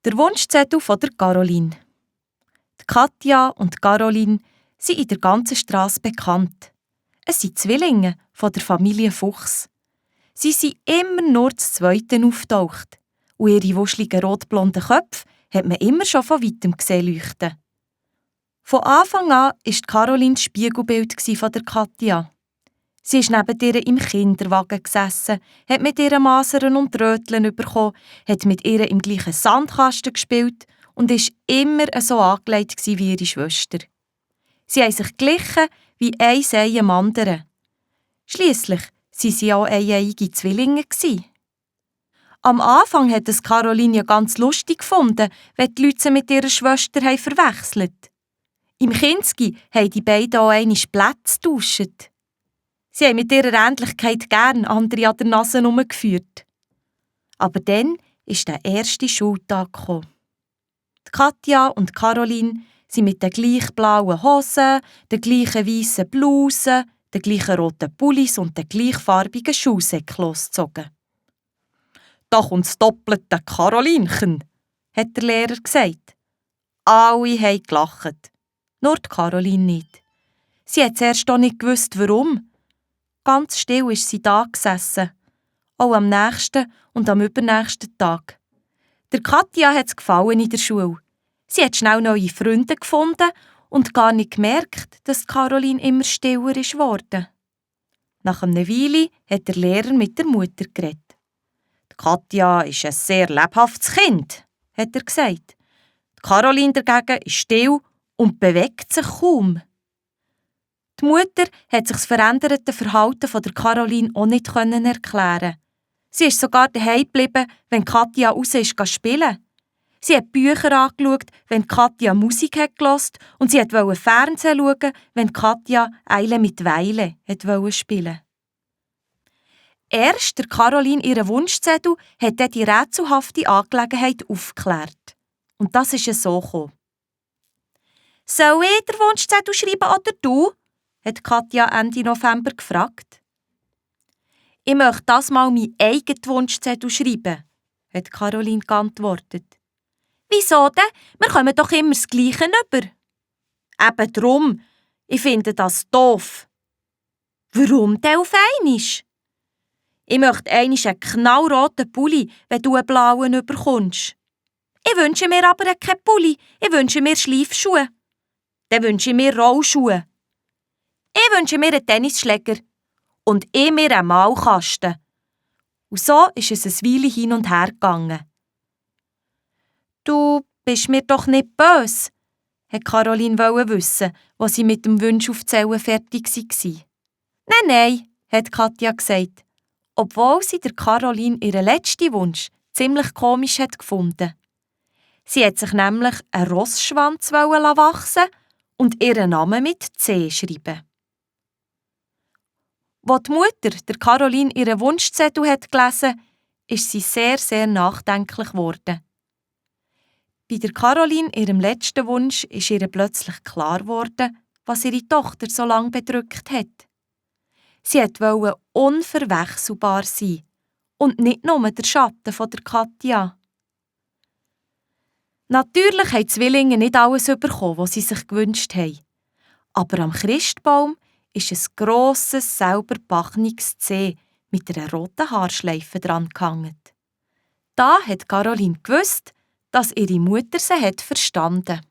Der Wunschzettel von der Caroline. Die Katja und die Caroline sind in der ganzen Strasse bekannt. Es sind Zwillinge von der Familie Fuchs. Sie sind immer nur das Zweite auftaucht. Und ihre wuscheligen rotblonden Köpfe hat man immer schon von weitem gesehen leuchten. Von Anfang an war Caroline das Spiegelbild von der Katja. Sie ist neben ihr im Kinderwagen gesessen, hat mit ihr Masern und Röteln bekommen, hat mit ihr im gleichen Sandkasten gespielt und war immer so angelegt wie ihre Schwester. Sie haben sich glichen wie ein Ei am anderen. Schliesslich waren sie auch eineiige Zwillinge. Am Anfang hat es Caroline ja ganz lustig gefunden, wenn die Leute sie mit ihrer Schwester verwechselt haben. Im Kinski haben die beiden auch einmal Plätze getauscht. Sie haben mit ihrer Ähnlichkeit gern andere an der Nase herumgeführt. Aber dann ist der erste Schultag gekommen. Die Katja und Caroline sind mit den gleich blauen Hosen, den gleichen weißen Blusen, den gleichen roten Pullis und den gleichfarbigen Schuhsäcken losgezogen. «Da kommt das doppelte Carolinchen», hat der Lehrer gesagt. Alle haben gelacht. Nur die Caroline nicht. Sie hat zuerst auch nicht gewusst, warum. Ganz still ist sie da gesessen. Auch am nächsten und am übernächsten Tag. Der Katja hat es gefallen in der Schule. Sie hat schnell neue Freunde gefunden und gar nicht gemerkt, dass Caroline immer stiller ist geworden. Nach einer Weile hat der Lehrer mit der Mutter geredet. Die Katja ist ein sehr lebhaftes Kind, hat er gesagt. Die Caroline dagegen ist still und bewegt sich kaum. Die Mutter hat sich das veränderte Verhalten von der Caroline auch nicht erklären. Sie ist sogar daheim geblieben, wenn Katja raus ist spielen. Sie hat Bücher angeschaut, wenn Katja Musik gehört und sie wollte Fernsehen schauen, wenn Katja Eile mit Weile spielen. Erst der Caroline ihren Wunschzettel hat dann die rätselhafte Angelegenheit aufgeklärt. Und das ist so gekommen. «Soll ich den Wunschzettel schreiben oder du?» hat Katja Ende November gefragt. «Ich möchte das mal meinen eigenen Wunschzettel schreiben», hat Caroline geantwortet. «Wieso denn? Wir kommen doch immer das Gleiche über.» «Eben drum. Ich finde das doof.» «Warum denn auf einmal?» «Ich möchte einmal einen knallroten Pulli, wenn du einen blauen bekommst.» «Ich wünsche mir aber keinen Pulli. Ich wünsche mir Schleifschuhe.» «Dann wünsche ich mir Rollschuhe.» «Ich wünsche mir einen Tennisschläger. Und ich mir einen Malkasten.» Und so ist es eine Weile hin und her gegangen. «Du bist mir doch nicht böse?» hat Caroline wissen, als sie mit dem Wunsch aufzählen fertig war. «Nein», hat Katja gesagt, obwohl sie der Caroline ihren letzten Wunsch ziemlich komisch hat gefunden. Sie hat sich nämlich einen Rossschwanz wachsen und ihren Namen mit C schreiben. Als die Mutter der Caroline ihren Wunschzettel hat gelesen, ist sie sehr, sehr nachdenklich geworden. Bei der Caroline, ihrem letzten Wunsch, ist ihr plötzlich klar geworden, was ihre Tochter so lange bedrückt hat. Sie wollte unverwechselbar sein und nicht nur der Schatten von der Katja. Natürlich haben die Zwillinge nicht alles bekommen, was sie sich gewünscht haben. Aber am Christbaum ist ein grosses, selber backenes C mit einer roten Haarschleife dran gehangen. Da hat Caroline gewusst, dass ihre Mutter sie verstanden hat.